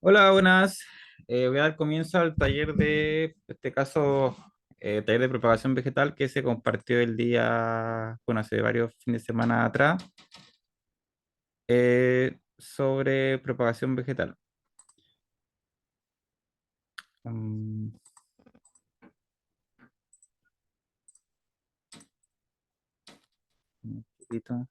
Hola, buenas. Voy a dar comienzo al taller en este caso, taller de propagación vegetal que se compartió el día, bueno, hace varios fines de semana atrás, sobre propagación vegetal. Mm, un poquito.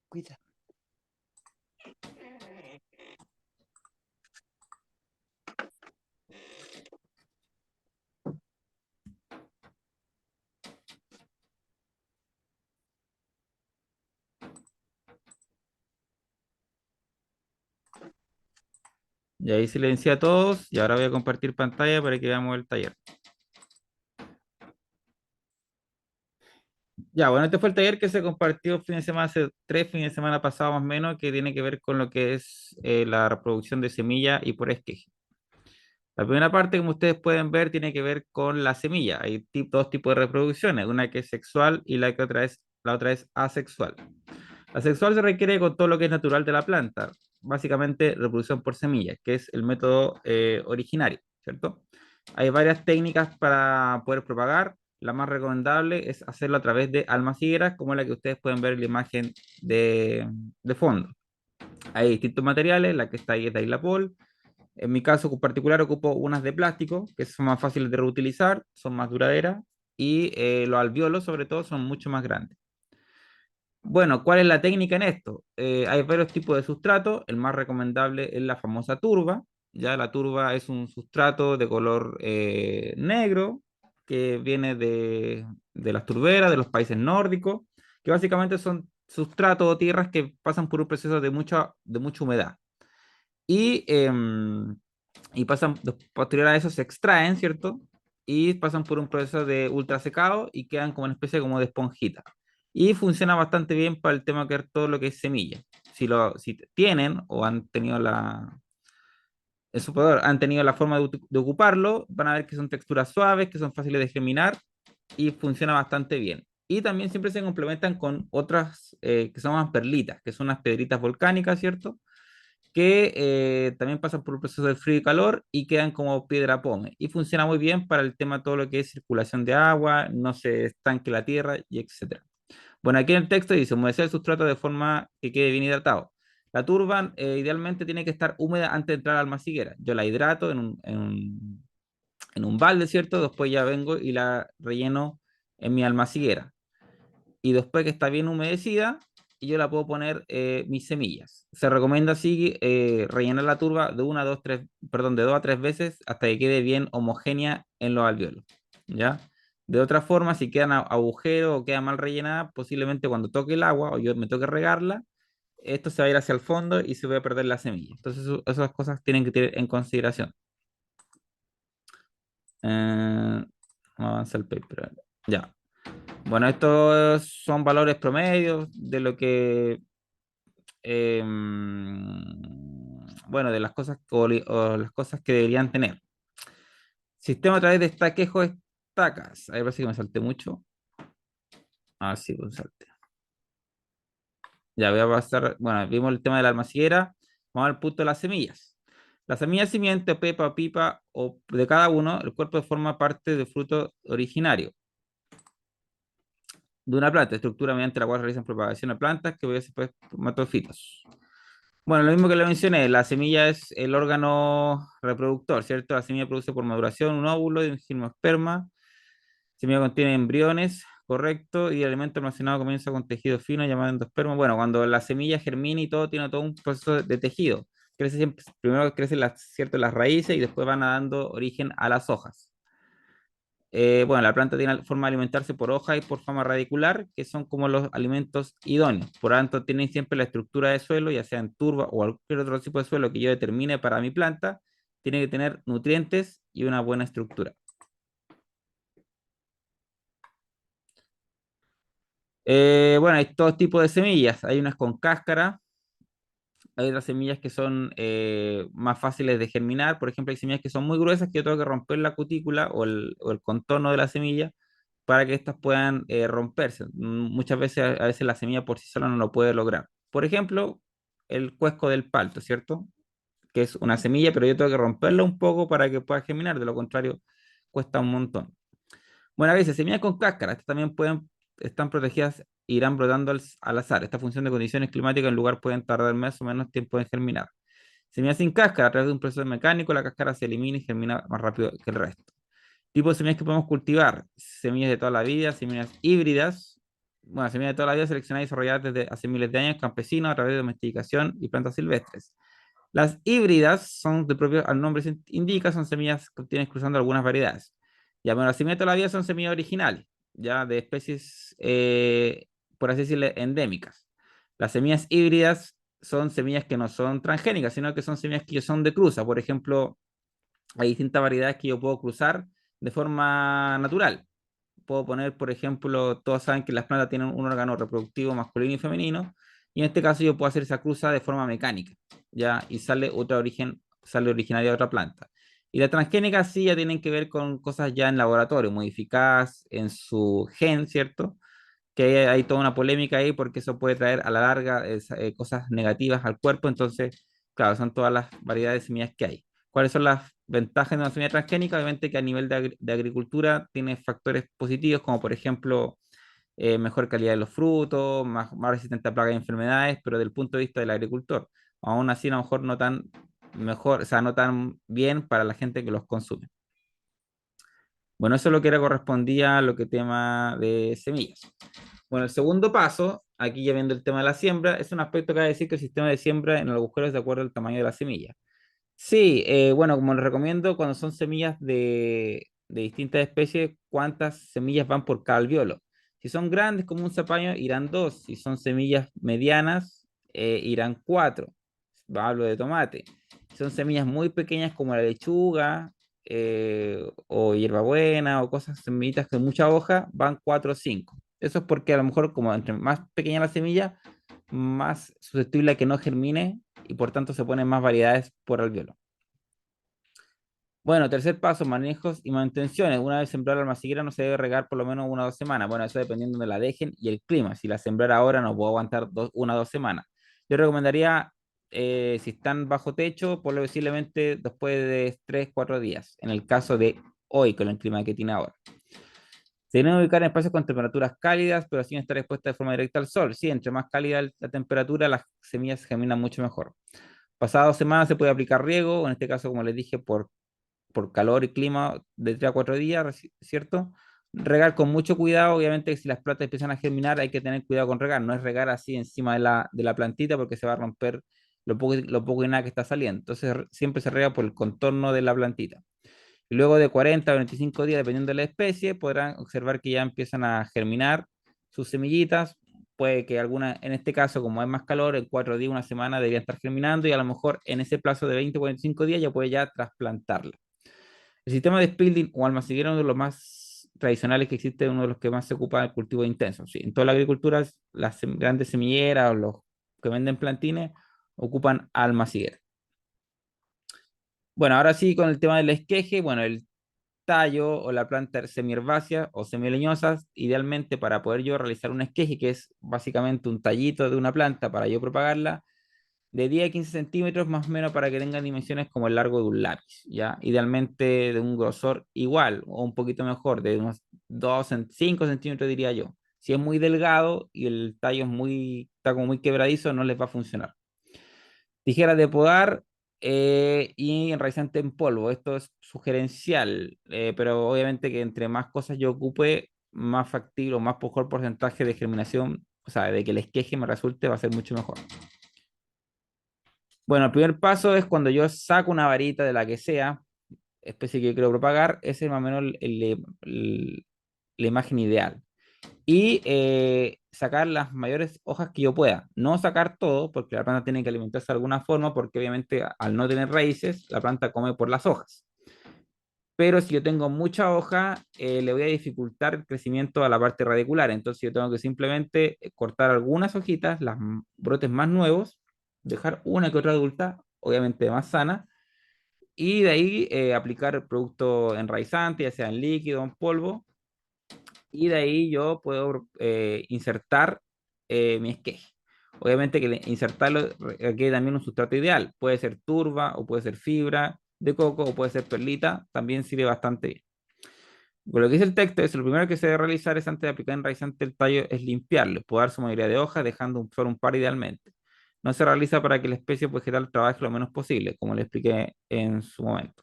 Cuida. Y ahí silencié a todos y ahora voy a compartir pantalla para que veamos el taller. Ya, bueno, este fue el taller que se compartió fin de semana, hace 3 fines de semana pasados más o menos, que tiene que ver con lo que es la reproducción de semilla y por esqueje. La primera parte, como ustedes pueden ver, tiene que ver con la semilla. Hay dos tipos de reproducciones, una que es sexual y la otra es asexual. La sexual se requiere con todo lo que es natural de la planta, básicamente reproducción por semilla, que es el método originario, ¿cierto? Hay varias técnicas para poder propagar. La más recomendable es hacerlo a través de almas higueras, como la que ustedes pueden ver en la imagen de fondo. Hay distintos materiales, la que está ahí es de Isla. En mi caso particular ocupo unas de plástico, que son más fáciles de reutilizar, son más duraderas, y los alvéolos sobre todo son mucho más grandes. Bueno, ¿cuál es la técnica en esto? Hay varios tipos de sustrato, el más recomendable es la famosa turba. Ya la turba es un sustrato de color negro que viene de las turberas, de los países nórdicos, que básicamente son sustratos o tierras que pasan por un proceso de mucha humedad. Y pasan, posterior a eso se extraen, ¿cierto? Y pasan por un proceso de ultrasecado y quedan como una especie como de esponjita. Y funciona bastante bien para el tema que es todo lo que es semilla. Si tienen o han tenido en su poder, han tenido la forma de ocuparlo, van a ver que son texturas suaves, que son fáciles de germinar y funciona bastante bien. Y también siempre se complementan con otras que son más perlitas, que son unas pedritas volcánicas, ¿cierto? Que también pasan por un proceso de frío y calor y quedan como piedra pome. Y funciona muy bien para el tema todo lo que es circulación de agua, no se estanque la tierra y etcétera. Bueno, aquí en el texto dice, humedecer el sustrato de forma que quede bien hidratado. La turba idealmente tiene que estar húmeda antes de entrar al masiguera. Yo la hidrato en un balde, ¿cierto? Después ya vengo y la relleno en mi almaciguera y después que está bien humedecida, yo la puedo poner mis semillas. Se recomienda así rellenar la turba de una, dos, tres, perdón, de 2 a 3 veces hasta que quede bien homogénea en los alvéolos, ¿ya? De otra forma, si quedan agujeros o queda mal rellenada, posiblemente cuando toque el agua o yo me toque regarla, esto se va a ir hacia el fondo y se va a perder la semilla. Entonces, esas cosas tienen que tener en consideración. Vamos a avanzar el paper. Ya. Bueno, estos son valores promedios de lo que bueno, de las cosas o las cosas que deberían tener. Sistema a través de estaquejo de estacas. Ahí parece que me salté mucho. Ah, sí, pues salte. Ya voy a pasar. Bueno, vimos el tema de la almaciguera. Vamos al punto de las semillas. La semilla simiente, pepa, pipa o de cada uno, el cuerpo forma parte del fruto originario de una planta, estructura mediante la cual realizan propagación de plantas que obedece pues matofitos. Bueno, lo mismo que le mencioné, la semilla es el órgano reproductor, ¿cierto? La semilla produce por maduración un óvulo y un gimnosperma. La semilla contiene embriones, correcto, y el alimento almacenado comienza con tejido fino llamado endosperma. Bueno, cuando la semilla germina y todo, tiene todo un proceso de tejido. Crece siempre, primero crecen ¿cierto? Las raíces y después van dando origen a las hojas. Bueno, la planta tiene forma de alimentarse por hoja y por fama radicular, que son como los alimentos idóneos. Por lo tanto, tienen siempre la estructura de suelo, ya sea en turba o cualquier otro tipo de suelo que yo determine para mi planta, tiene que tener nutrientes y una buena estructura. Bueno, hay todo tipo de semillas. Hay unas con cáscara, Hay otras semillas que son más fáciles de germinar. Por ejemplo, hay semillas que son muy gruesas que yo tengo que romper la cutícula o el contorno de la semilla para que éstas puedan romperse. Muchas veces, a veces la semilla por sí sola no lo puede lograr. Por ejemplo, el cuesco del palto, ¿cierto? Que es una semilla, pero yo tengo que romperla un poco para que pueda germinar. De lo contrario, cuesta un montón. Bueno, a veces semillas con cáscara, estas también están protegidas, irán brotando al azar. Esta función de condiciones climáticas en lugar pueden tardar más o menos tiempo en germinar. Semillas sin cáscara, a través de un proceso mecánico, la cáscara se elimina y germina más rápido que el resto. Tipo de semillas que podemos cultivar: semillas de toda la vida, semillas híbridas. Bueno, semillas de toda la vida seleccionadas y desarrolladas desde hace miles de años, campesinos, a través de domesticación y plantas silvestres. Las híbridas son, de propio al nombre indica, son semillas que obtienes cruzando algunas variedades. Ya, bueno, las semillas de toda la vida son semillas originales, ya de especies, por así decirlo, endémicas. Las semillas híbridas son semillas que no son transgénicas, sino que son semillas que son de cruza. Por ejemplo, hay distintas variedades que yo puedo cruzar de forma natural. Puedo poner, por ejemplo, todos saben que las plantas tienen un órgano reproductivo masculino y femenino, y en este caso yo puedo hacer esa cruza de forma mecánica, ¿ya? Y sale otra origen, sale originaria de otra planta. Y la transgénica sí ya tienen que ver con cosas ya en laboratorio, modificadas en su gen, ¿cierto? Que hay toda una polémica ahí porque eso puede traer a la larga cosas negativas al cuerpo. Entonces, claro, son todas las variedades de semillas que hay. ¿Cuáles son las ventajas de una semilla transgénica? Obviamente que a nivel de agricultura tiene factores positivos, como por ejemplo mejor calidad de los frutos, más resistente a plagas y enfermedades, pero del punto de vista del agricultor, aún así a lo mejor no tan mejor, o sea, no tan bien para la gente que los consume. Bueno, eso es lo que era correspondía a lo que tema de semillas. Bueno, el segundo paso, aquí ya viendo el tema de la siembra, es un aspecto que va a decir que el sistema de siembra en el agujero es de acuerdo al tamaño de la semilla. Sí, bueno, como les recomiendo, cuando son semillas de distintas especies, ¿cuántas semillas van por cada alvéolo? Si son grandes como un zapallo, irán dos. Si son semillas medianas, irán cuatro. Hablo de tomate. Si son semillas muy pequeñas como la lechuga o hierbabuena o cosas, semillitas con mucha hoja, van cuatro o cinco. Eso es porque a lo mejor como entre más pequeña la semilla, más susceptible a que no germine y por tanto se ponen más variedades por alvéolo. Bueno, tercer paso, manejos y mantenciones. Una vez sembrada la almaciguera no se debe regar por lo menos 1 o 2 semanas. Bueno, eso dependiendo de la dejen y el clima. Si la sembrar ahora no puedo aguantar 1 o 2 semanas. Yo recomendaría, si están bajo techo, por lo posiblemente después de 3, 4 días. En el caso de hoy, con el clima que tiene ahora. Se deben ubicar en espacios con temperaturas cálidas, pero sin estar expuestas de forma directa al sol. Sí, entre más cálida la temperatura, las semillas germinan mucho mejor. Pasadas 2 semanas se puede aplicar riego, o en este caso, como les dije, por calor y clima de 3 a 4 días, ¿cierto? Regar con mucho cuidado. Obviamente si las plantas empiezan a germinar hay que tener cuidado con regar, no es regar así encima de la plantita porque se va a romper lo poco y nada que está saliendo. Entonces siempre se rega por el contorno de la plantita. Y luego de 40 a 25 días, dependiendo de la especie, podrán observar que ya empiezan a germinar sus semillitas. Puede que alguna, en este caso, como hay más calor, en 4 días, 1 semana, deberían estar germinando y a lo mejor en ese plazo de 20 o 45 días ya puede ya trasplantarla. El sistema de spilding o almacenamiento es uno de los más tradicionales que existe, uno de los que más se ocupa del cultivo intenso. Sí, en toda la agricultura, las grandes semilleras o los que venden plantines ocupan almacenamiento. Bueno, ahora sí con el tema del esqueje. Bueno, el tallo o la planta semiherbácea o semileñosas, idealmente para poder yo realizar un esqueje, que es básicamente un tallito de una planta para yo propagarla, de 10 a 15 centímetros más o menos para que tengan dimensiones como el largo de un lápiz, ¿ya? Idealmente de un grosor igual o un poquito mejor, de unos 5 centímetros diría yo. Si es muy delgado y el tallo está como muy quebradizo, no les va a funcionar. Tijeras de podar y enraizante en polvo. Esto es sugerencial, pero obviamente que entre más cosas yo ocupe, más factible o más mejor porcentaje de germinación, o sea, de que el esqueje me resulte, va a ser mucho mejor. Bueno, el primer paso es cuando yo saco una varita de la que sea, especie que quiero propagar, ese es más o menos la imagen ideal. Y sacar las mayores hojas que yo pueda. No sacar todo, porque la planta tiene que alimentarse de alguna forma, porque obviamente al no tener raíces, la planta come por las hojas. Pero si yo tengo mucha hoja, le voy a dificultar el crecimiento a la parte radicular. Entonces yo tengo que simplemente cortar algunas hojitas, brotes más nuevos, dejar una que otra adulta, obviamente más sana, y de ahí aplicar el producto enraizante, ya sea en líquido o en polvo, y de ahí yo puedo insertar mi esqueje. Obviamente que insertarlo requiere también un sustrato ideal. Puede ser turba o puede ser fibra de coco o puede ser perlita. También sirve bastante bien. Con lo que dice el texto es lo primero que se debe realizar es antes de aplicar enraizante el tallo es limpiarlo, podar su mayoría de hojas dejando solo un par idealmente. No se realiza para que la especie vegetal trabaje lo menos posible, como le expliqué en su momento.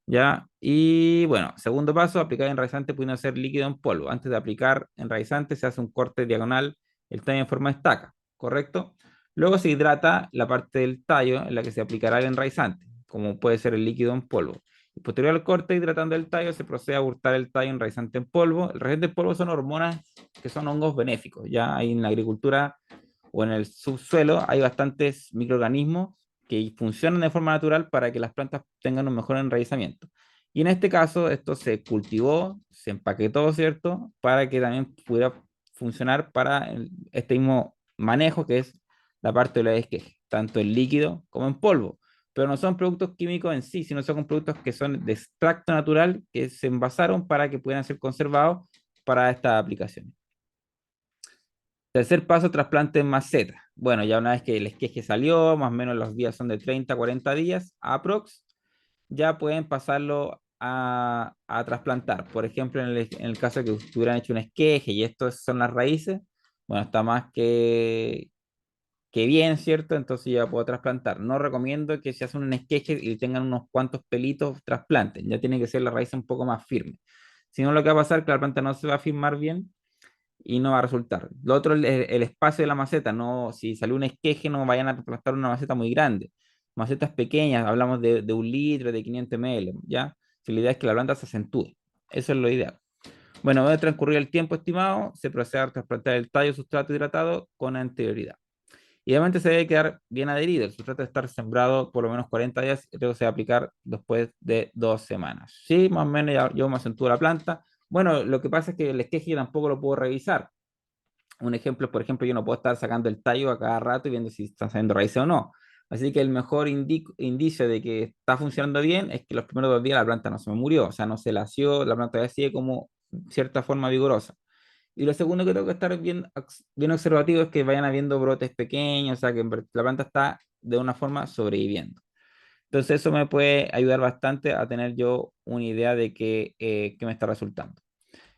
¿Ya? Y bueno, segundo paso, aplicar enraizante pudiendo ser líquido en polvo. Antes de aplicar enraizante se hace un corte diagonal, el tallo en forma de estaca, ¿correcto? Luego se hidrata la parte del tallo en la que se aplicará el enraizante, como puede ser el líquido en polvo. Y posterior al corte hidratando el tallo, se procede a hurtar el tallo enraizante en polvo. El enraizante en polvo son hormonas que son hongos benéficos. Ya hay en la agricultura o en el subsuelo hay bastantes microorganismos que funcionan de forma natural para que las plantas tengan un mejor enraizamiento. Y en este caso, esto se cultivó, se empaquetó, ¿cierto? Para que también pudiera funcionar para este mismo manejo que es la parte de la esqueje, tanto en líquido como en polvo. Pero no son productos químicos en sí, sino son productos que son de extracto natural que se envasaron para que puedan ser conservados para esta aplicación. Tercer paso, trasplante en maceta. Bueno, ya una vez que el esqueje salió, más o menos los días son de 30 a 40 días, aprox, ya pueden pasarlo a trasplantar. Por ejemplo, en el caso de que hubieran hecho un esqueje y estos son las raíces, bueno, está más que bien, ¿cierto? Entonces ya puedo trasplantar. No recomiendo que se hacen un esqueje y tengan unos cuantos pelitos, trasplanten. Ya tiene que ser la raíz un poco más firme. Si no, lo que va a pasar es que la planta no se va a firmar bien y no va a resultar. Lo otro es el espacio de la maceta. No, si salió un esqueje, no vayan a aplastar una maceta muy grande. Macetas pequeñas, hablamos de 1 litro, de 500 ml, ¿ya? Si la idea es que la planta se acentúe. Eso es lo ideal. Bueno, debe transcurrir el tiempo estimado, se procede a trasplantar el tallo sustrato hidratado con anterioridad. Idealmente se debe quedar bien adherido, el sustrato debe estar sembrado por lo menos 40 días y luego se va a aplicar después de 2 semanas. Sí, más o menos ya yo me acentúo la planta. Bueno, lo que pasa es que el esqueje yo tampoco lo puedo revisar. Un ejemplo, por ejemplo, yo no puedo estar sacando el tallo a cada rato y viendo si están saliendo raíces o no. Así que el mejor indicio de que está funcionando bien es que los primeros 2 días la planta no se me murió, o sea, no se lació, la planta ya sigue como cierta forma vigorosa. Y lo segundo que tengo que estar bien observativo es que vayan habiendo brotes pequeños, o sea, que la planta está de una forma sobreviviendo. Entonces eso me puede ayudar bastante a tener yo una idea de qué me está resultando.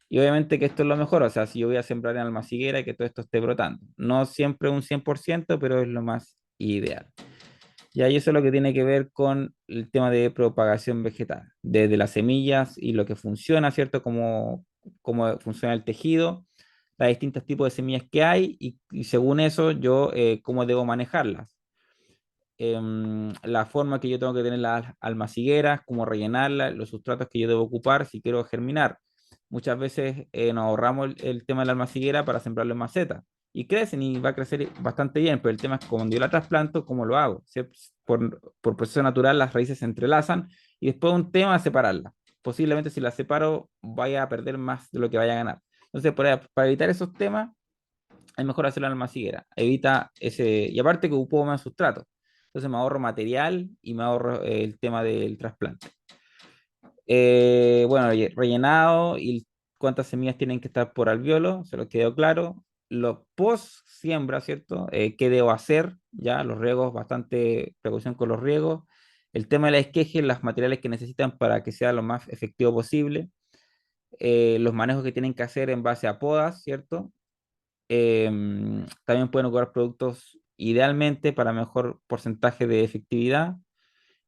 Y obviamente que esto es lo mejor, o sea, si yo voy a sembrar en almaciguera y que todo esto esté brotando. No siempre un 100%, pero es lo más ideal. Y ahí eso es lo que tiene que ver con el tema de propagación vegetal, desde las semillas y lo que funciona, ¿cierto? Cómo funciona el tejido, los distintos tipos de semillas que hay y según eso yo cómo debo manejarlas. La forma que yo tengo que tener las almacigueras, cómo rellenarlas, los sustratos que yo debo ocupar si quiero germinar. Muchas veces nos ahorramos el tema de la almaciguera para sembrarlo en maceta y crecen y va a crecer bastante bien, pero el tema es cuando yo la trasplanto, ¿cómo lo hago? ¿Sí? Por proceso natural las raíces se entrelazan y después un tema es separarlas. Posiblemente si las separo vaya a perder más de lo que vaya a ganar. Entonces, para evitar esos temas, es mejor hacerlo en almaciguera. Evita ese. Y aparte que ocupo más sustrato. Entonces me ahorro material y me ahorro el tema del trasplante. Bueno, rellenado y cuántas semillas tienen que estar por alveolo, se lo quedó claro. Los post siembra, ¿cierto? ¿Qué debo hacer? Ya, los riegos, bastante precaución con los riegos. El tema de la esqueje, los materiales que necesitan para que sea lo más efectivo posible. Los manejos que tienen que hacer en base a podas, ¿cierto? También pueden ocupar productos idealmente para mejor porcentaje de efectividad.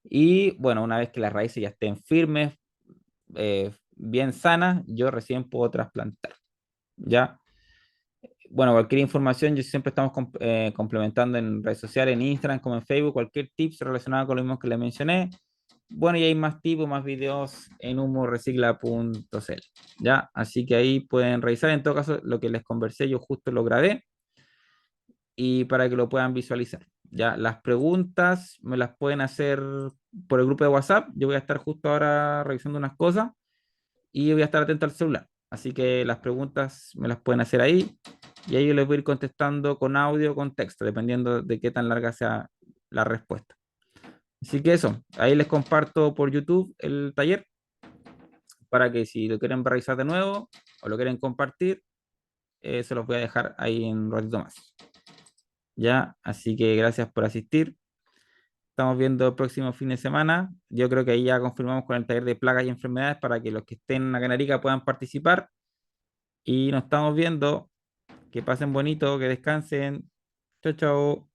Y bueno, una vez que las raíces ya estén firmes, bien sanas, yo recién puedo trasplantar. ¿Ya? Bueno, cualquier información, yo siempre estamos complementando en redes sociales, en Instagram como en Facebook, cualquier tips relacionado con lo mismo que le mencioné. Bueno, y hay más tipos, más videos en humorecicla.cl. ¿Ya? Así que ahí pueden revisar. En todo caso, lo que les conversé, yo justo lo grabé y para que lo puedan visualizar. Ya, las preguntas me las pueden hacer por el grupo de WhatsApp. Yo voy a estar justo ahora revisando unas cosas y voy a estar atento al celular. Así que las preguntas me las pueden hacer ahí y ahí yo les voy a ir contestando con audio o con texto, dependiendo de qué tan larga sea la respuesta. Así que eso, ahí les comparto por YouTube el taller para que si lo quieren revisar de nuevo o lo quieren compartir, se los voy a dejar ahí en un ratito más. Ya, así que gracias por asistir. Estamos viendo el próximo fin de semana. Yo creo que ahí ya confirmamos con el taller de plagas y enfermedades para que los que estén acá en Arica puedan participar. Y nos estamos viendo. Que pasen bonito, que descansen. Chao, chao.